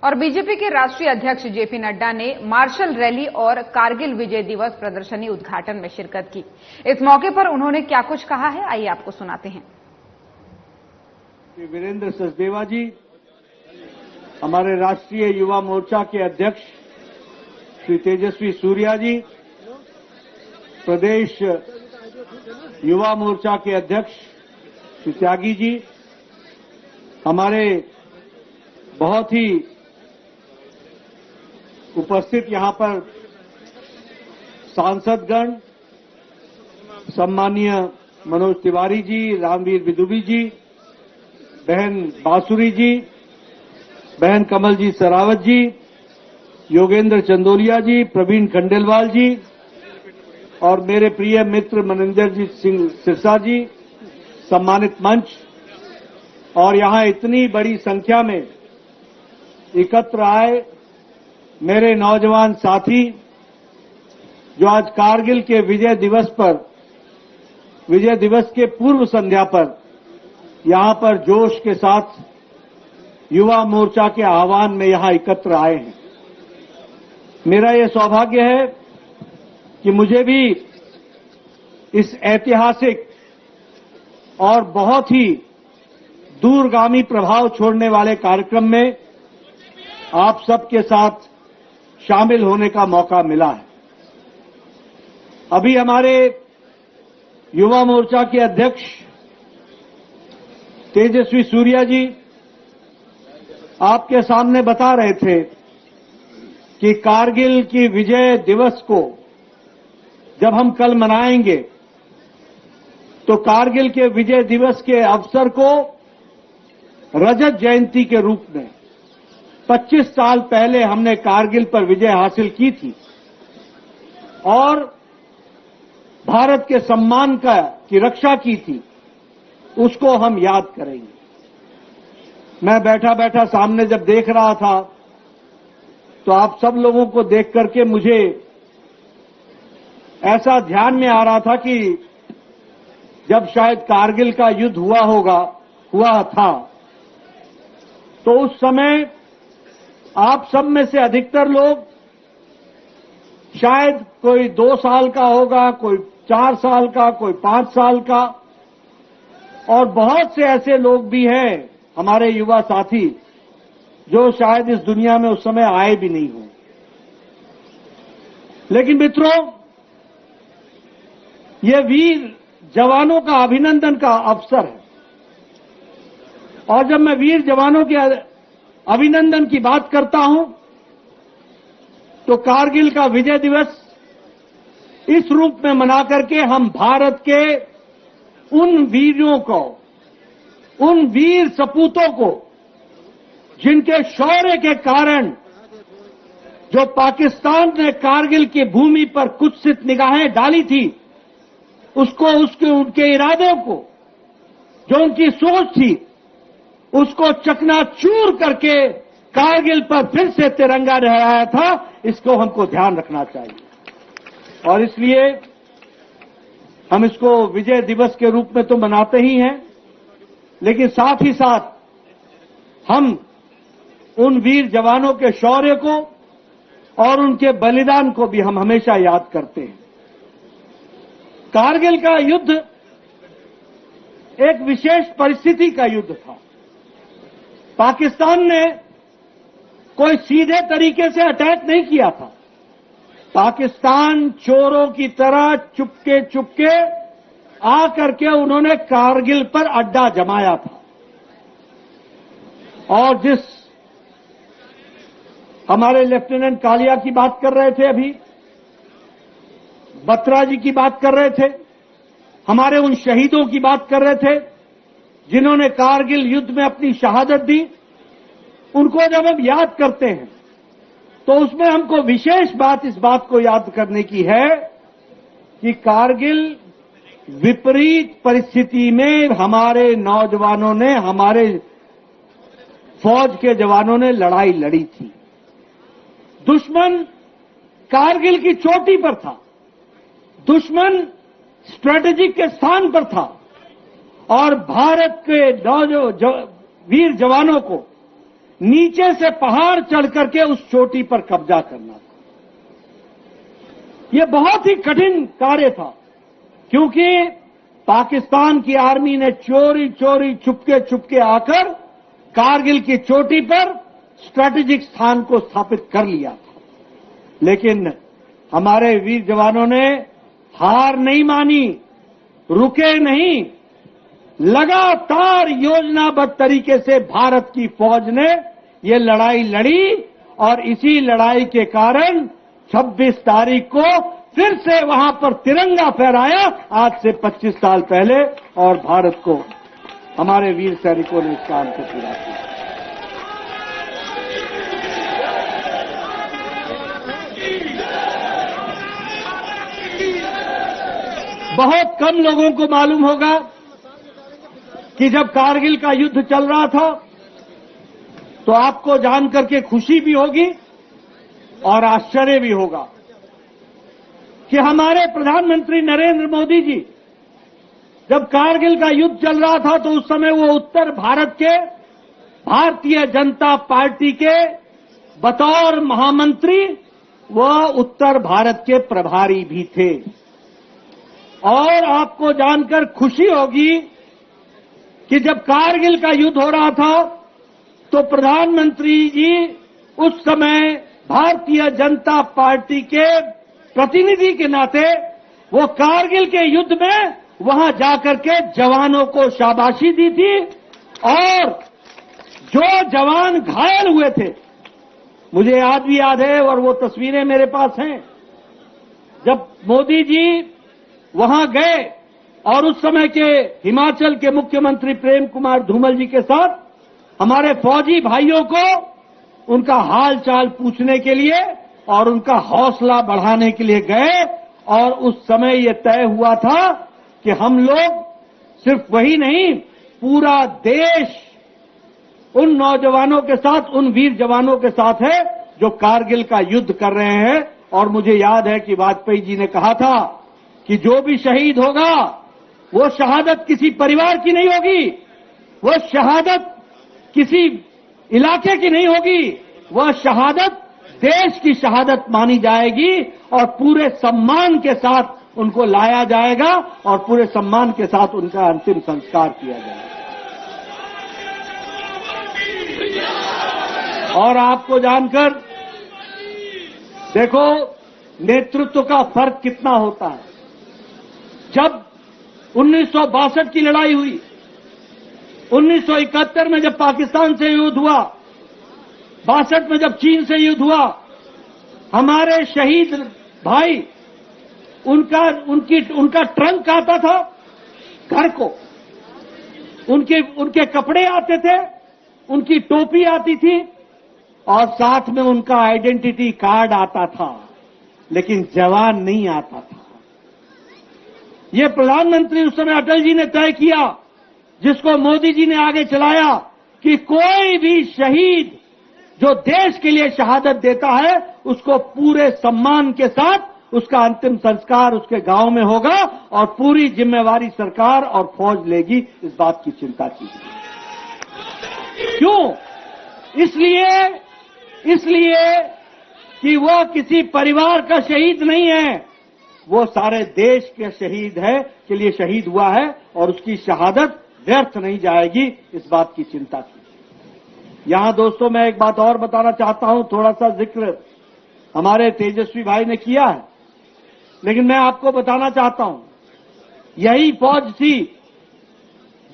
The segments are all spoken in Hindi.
और बीजेपी के राष्ट्रीय अध्यक्ष जेपी नड्डा ने मार्शल रैली और कारगिल विजय दिवस प्रदर्शनी उद्घाटन में शिरकत की। इस मौके पर उन्होंने क्या कुछ कहा है, आइए आपको सुनाते हैं। वीरेंद्र सचदेवा जी, हमारे राष्ट्रीय युवा मोर्चा के अध्यक्ष श्री तेजस्वी सूर्या जी, प्रदेश युवा मोर्चा के अध्यक्ष श्री त्यागी जी, हमारे बहुत ही उपस्थित यहां पर सांसदगण, सम्मानीय मनोज तिवारी जी, रामवीर विदुबी जी, बहन बांसुरी जी, बहन कमलजीत सरावत जी, योगेंद्र चंदोलिया जी, प्रवीण खंडेलवाल जी और मेरे प्रिय मित्र मनिंदरजीत सिंह सिरसा जी, सम्मानित मंच और यहां इतनी बड़ी संख्या में एकत्र आए मेरे नौजवान साथी जो आज कारगिल के विजय दिवस के पूर्व संध्या पर यहां पर जोश के साथ युवा मोर्चा के आह्वान में यहां एकत्र आए हैं। मेरा यह सौभाग्य है कि मुझे भी इस ऐतिहासिक और बहुत ही दूरगामी प्रभाव छोड़ने वाले कार्यक्रम में आप सबके साथ शामिल होने का मौका मिला है। अभी हमारे युवा मोर्चा के अध्यक्ष तेजस्वी सूर्या जी आपके सामने बता रहे थे कि कारगिल की विजय दिवस को जब हम कल मनाएंगे तो कारगिल के विजय दिवस के अवसर को रजत जयंती के रूप में 25 साल पहले हमने कारगिल पर विजय हासिल की थी और भारत के सम्मान की रक्षा की थी, उसको हम याद करेंगे। मैं बैठा बैठा सामने जब देख रहा था तो आप सब लोगों को देख करके मुझे ऐसा ध्यान में आ रहा था कि जब शायद कारगिल का युद्ध हुआ था तो उस समय आप सब में से अधिकतर लोग शायद कोई 2 साल का होगा, कोई 4 साल का, कोई 5 साल का और बहुत से ऐसे लोग भी हैं हमारे युवा साथी जो शायद इस दुनिया में उस समय आए भी नहीं हों। लेकिन मित्रों, ये वीर जवानों का अभिनंदन का अवसर है और जब मैं वीर जवानों के अभिनंदन की बात करता हूं तो कारगिल का विजय दिवस इस रूप में मना करके हम भारत के उन वीरों को, उन वीर सपूतों को जिनके शौर्य के कारण जो पाकिस्तान ने कारगिल की भूमि पर कुत्सित निगाहें डाली थी, उनके इरादों को, जो उनकी सोच थी, उसको चकनाचूर करके कारगिल पर फिर से तिरंगा लहराया था। इसको हमको ध्यान रखना चाहिए और इसलिए हम इसको विजय दिवस के रूप में तो मनाते ही हैं, लेकिन साथ ही साथ हम उन वीर जवानों के शौर्य को और उनके बलिदान को भी हम हमेशा याद करते हैं। कारगिल का युद्ध एक विशेष परिस्थिति का युद्ध था। पाकिस्तान ने कोई सीधे तरीके से अटैक नहीं किया था। पाकिस्तान चोरों की तरह चुपके चुपके आकर के उन्होंने कारगिल पर अड्डा जमाया था और जिस हमारे लेफ्टिनेंट कालिया की बात कर रहे थे, अभी बत्रा जी की बात कर रहे थे, हमारे उन शहीदों की बात कर रहे थे जिन्होंने कारगिल युद्ध में अपनी शहादत दी, उनको जब हम याद करते हैं तो उसमें हमको विशेष बात इस बात को याद करने की है कि कारगिल विपरीत परिस्थिति में हमारे नौजवानों ने, हमारे फौज के जवानों ने लड़ाई लड़ी थी। दुश्मन कारगिल की चोटी पर था, दुश्मन स्ट्रेटेजिक के स्थान पर था और भारत के वीर जवानों को नीचे से पहाड़ चढ़ करके उस चोटी पर कब्जा करना था। यह बहुत ही कठिन कार्य था, क्योंकि पाकिस्तान की आर्मी ने चोरी चोरी चुपके आकर कारगिल की चोटी पर स्ट्रैटेजिक स्थान को स्थापित कर लिया था। लेकिन हमारे वीर जवानों ने हार नहीं मानी, रुके नहीं, लगातार योजनाबद्ध तरीके से भारत की फौज ने ये लड़ाई लड़ी और इसी लड़ाई के कारण 26 तारीख को फिर से वहां पर तिरंगा फहराया, आज से 25 साल पहले, और भारत को हमारे वीर सैनिकों ने इस काम को पूरा किया। बहुत कम लोगों को मालूम होगा कि जब कारगिल का युद्ध चल रहा था तो आपको जानकर के खुशी भी होगी और आश्चर्य भी होगा कि हमारे प्रधानमंत्री नरेंद्र मोदी जी जब कारगिल का युद्ध चल रहा था तो उस समय वो उत्तर भारत के भारतीय जनता पार्टी के बतौर महामंत्री वह उत्तर भारत के प्रभारी भी थे। और आपको जानकर खुशी होगी कि जब कारगिल का युद्ध हो रहा था तो प्रधानमंत्री जी उस समय भारतीय जनता पार्टी के प्रतिनिधि के नाते वो कारगिल के युद्ध में वहां जाकर के जवानों को शाबाशी दी थी, और जो जवान घायल हुए थे, मुझे आज भी याद है और वो तस्वीरें मेरे पास हैं, जब मोदी जी वहां गए और उस समय के हिमाचल के मुख्यमंत्री प्रेम कुमार धूमल जी के साथ हमारे फौजी भाइयों को उनका हाल चाल पूछने के लिए और उनका हौसला बढ़ाने के लिए गए, और उस समय यह तय हुआ था कि हम लोग सिर्फ वही नहीं, पूरा देश उन नौजवानों के साथ, उन वीर जवानों के साथ है जो कारगिल का युद्ध कर रहे हैं। और मुझे याद है कि वाजपेयी जी ने कहा था कि जो भी शहीद होगा वो शहादत किसी परिवार की नहीं होगी, वो शहादत किसी इलाके की नहीं होगी, वह शहादत देश की शहादत मानी जाएगी और पूरे सम्मान के साथ उनको लाया जाएगा और पूरे सम्मान के साथ उनका अंतिम संस्कार किया जाएगा। और आपको जानकर देखो नेतृत्व का फर्क कितना होता है। जब 1962 की लड़ाई हुई, 1971 में जब पाकिस्तान से युद्ध हुआ, 62 में जब चीन से युद्ध हुआ, हमारे शहीद भाई उनका ट्रंक आता था घर को, उनके कपड़े आते थे, उनकी टोपी आती थी और साथ में उनका आइडेंटिटी कार्ड आता था, लेकिन जवान नहीं आता था। ये प्रधानमंत्री उस समय अटल जी ने तय किया, जिसको मोदी जी ने आगे चलाया, कि कोई भी शहीद जो देश के लिए शहादत देता है उसको पूरे सम्मान के साथ उसका अंतिम संस्कार उसके गांव में होगा और पूरी जिम्मेवारी सरकार और फौज लेगी। इस बात की चिंता कीजिए। क्यों? इसलिए कि वो किसी परिवार का शहीद नहीं है, वो सारे देश के शहीद है के लिए शहीद हुआ है और उसकी शहादत व्यर्थ नहीं जाएगी। इस बात की चिंता कीजिए। यहां दोस्तों मैं एक बात और बताना चाहता हूं, थोड़ा सा जिक्र हमारे तेजस्वी भाई ने किया है, लेकिन मैं आपको बताना चाहता हूं, यही फौज थी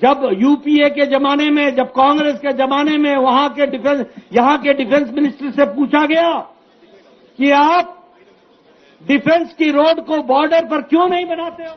जब यूपीए के जमाने में, जब कांग्रेस के जमाने में यहां के डिफेंस मिनिस्टर से पूछा गया कि आप डिफेंस की रोड को बॉर्डर पर क्यों नहीं बनाते हो,